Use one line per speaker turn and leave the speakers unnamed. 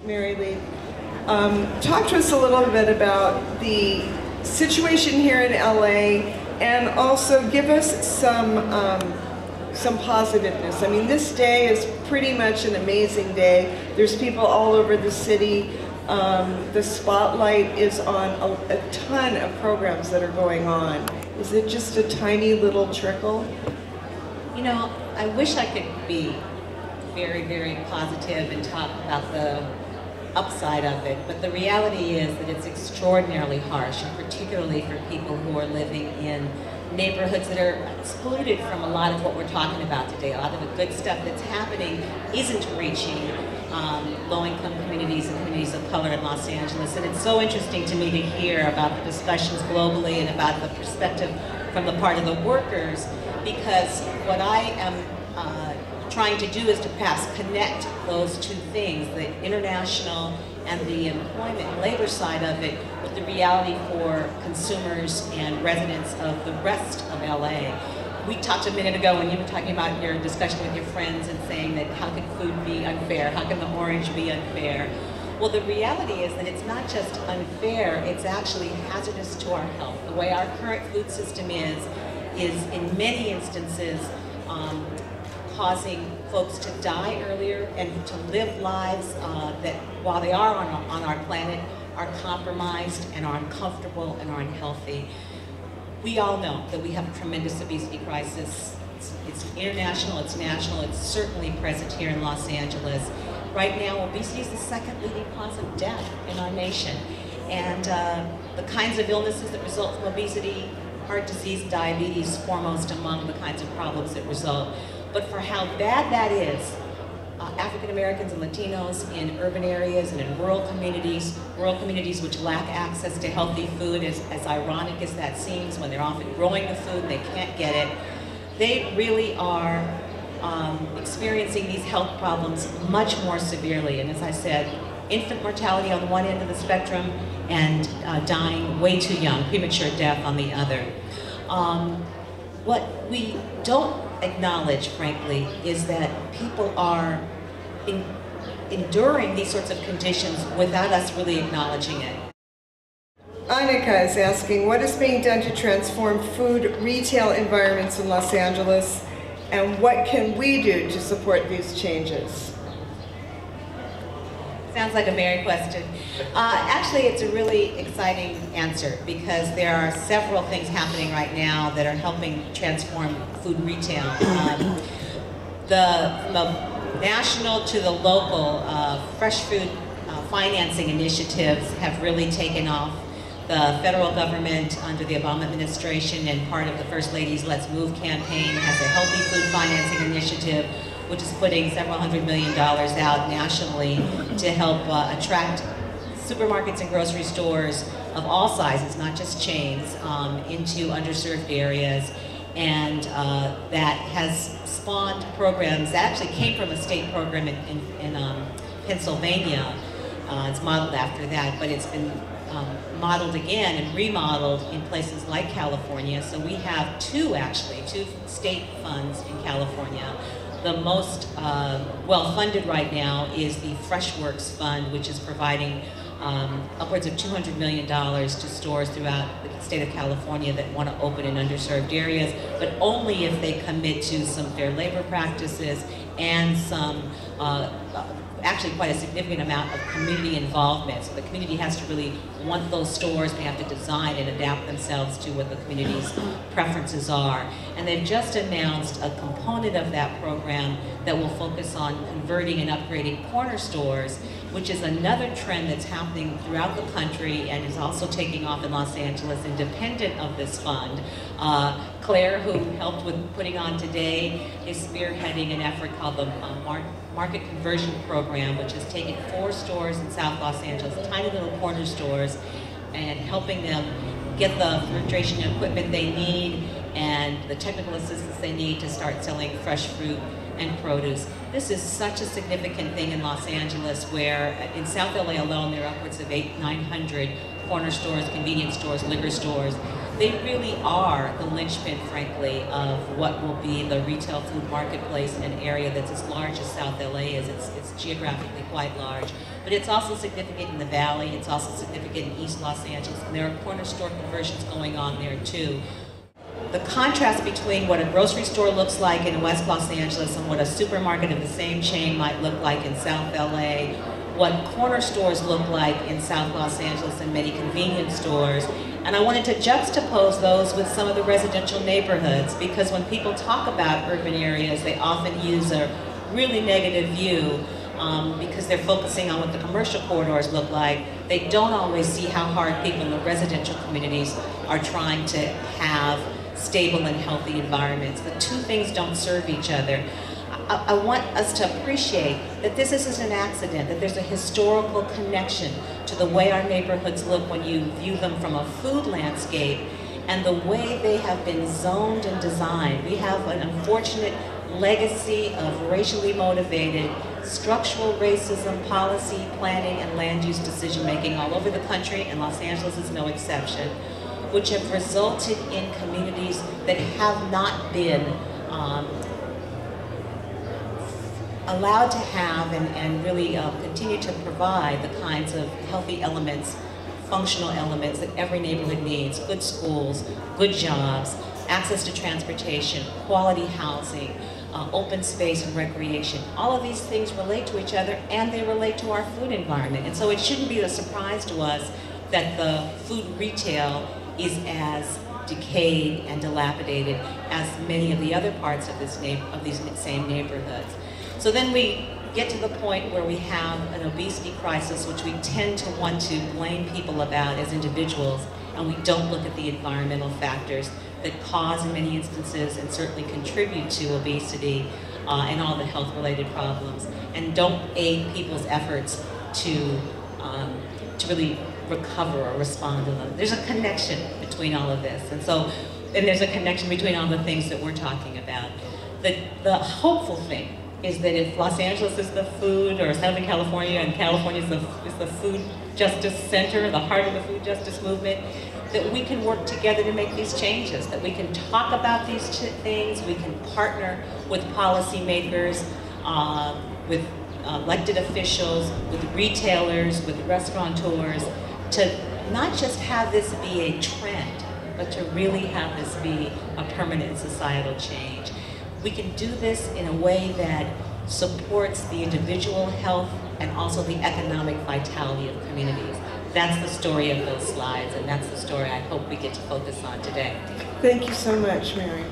Mary Lee. Talk to us a little bit about the situation here in LA, and also give us some positiveness. I mean, this day is pretty much an amazing day. There's people all over the city. The spotlight is on a ton of programs that are going on. Is it just a tiny little trickle?
You know, I wish I could be very, very positive and talk about the upside of it, but the reality is that it's extraordinarily harsh, and particularly for people who are living in neighborhoods that are excluded from a lot of what we're talking about today. A lot of the good stuff that's happening isn't reaching low-income communities and communities of color in Los Angeles. And it's so interesting to me to hear about the discussions globally and about the perspective from the part of the workers, because what I am trying to do is to perhaps connect those two things, the international and the employment and labor side of it, with the reality for consumers and residents of the rest of LA. We talked a minute ago when you were talking about your discussion with your friends and saying that how can food be unfair, how can the orange be unfair? Well, the reality is that it's not just unfair, it's actually hazardous to our health. The way our current food system is in many instances causing folks to die earlier and to live lives that, while they are on our planet, are compromised and are uncomfortable and are unhealthy. We all know that we have a tremendous obesity crisis. It's international, it's national, it's certainly present here in Los Angeles. Right now, obesity is the second leading cause of death in our nation. And the kinds of illnesses that result from obesity, heart disease, diabetes, foremost among the kinds of problems that result. But for how bad that is, African Americans and Latinos in urban areas and in rural communities which lack access to healthy food, as ironic as that seems, when they're often growing the food and they can't get it, they really are experiencing these health problems much more severely. And as I said, infant mortality on one end of the spectrum and dying way too young, premature death on the other. What we don't acknowledge, frankly, is that people are enduring these sorts of conditions without us really acknowledging it.
Annika is asking, what is being done to transform food retail environments in Los Angeles, and what can we do to support these changes?
Sounds like a Mary question. Actually, it's a really exciting answer, because there are several things happening right now that are helping transform food retail. From the national to the local, fresh food financing initiatives have really taken off. The federal government under the Obama administration and part of the First Lady's Let's Move campaign has a healthy food financing initiative, which is putting several $100 million out nationally to help attract supermarkets and grocery stores of all sizes, not just chains, into underserved areas. And that has spawned programs that actually came from a state program in Pennsylvania. It's modeled after that, but it's been modeled again and remodeled in places like California. So we have two state funds in California. The most well-funded right now is the FreshWorks Fund, which is providing upwards of $200 million to stores throughout the state of California that want to open in underserved areas, but only if they commit to some fair labor practices and some actually quite a significant amount of community involvement. So the community has to really want those stores. They have to design and adapt themselves to what the community's preferences are. And they've just announced a component of that program that will focus on converting and upgrading corner stores, which is another trend that's happening throughout the country and is also taking off in Los Angeles independent of this fund. Claire, who helped with putting on today, is spearheading an effort called the Market Conversion Program, which has taken 4 stores in South Los Angeles, tiny little corner stores, and helping them get the refrigeration equipment they need and the technical assistance they need to start selling fresh fruit and produce. This is such a significant thing in Los Angeles, where in South LA alone there are upwards of 800-900 corner stores, convenience stores, liquor stores they really are the linchpin, frankly, of what will be the retail food marketplace in an area that's as large as South LA is. It's geographically quite large, but it's also significant in the Valley. It's also significant in East Los Angeles, and there are corner store conversions going on there too. The contrast between what a grocery store looks like in West Los Angeles and what a supermarket of the same chain might look like in South LA, what corner stores look like in South Los Angeles and many convenience stores. And I wanted to juxtapose those with some of the residential neighborhoods, because when people talk about urban areas, they often use a really negative view because they're focusing on what the commercial corridors look like. They don't always see how hard people in the residential communities are trying to have stable and healthy environments. The two things don't serve each other. I want us to appreciate that this isn't an accident, that there's a historical connection to the way our neighborhoods look when you view them from a food landscape and the way they have been zoned and designed. We have an unfortunate legacy of racially motivated structural racism, policy, planning, and land use decision-making all over the country, and Los Angeles is no exception, which have resulted in communities that have not been allowed to have and really continue to provide the kinds of healthy elements, functional elements that every neighborhood needs: good schools, good jobs, access to transportation, quality housing, open space and recreation. All of these things relate to each other, and they relate to our food environment. And so it shouldn't be a surprise to us that the food retail is as decayed and dilapidated as many of the other parts of these same neighborhoods. So then we get to the point where we have an obesity crisis, which we tend to want to blame people about as individuals, and we don't look at the environmental factors that cause, in many instances, and certainly contribute to obesity and all the health-related problems, and don't aid people's efforts to really recover or respond to them. There's a connection between all of this, and there's a connection between all the things that we're talking about. The hopeful thing is that if Los Angeles is the food, or Southern California, and California is the food justice center, the heart of the food justice movement, that we can work together to make these changes, that we can talk about these things, we can partner with policymakers, with elected officials, with retailers, with restaurateurs, to not just have this be a trend, but to really have this be a permanent societal change. We can do this in a way that supports the individual health and also the economic vitality of communities. That's the story of those slides, and that's the story I hope we get to focus on today.
Thank you so much, Mary.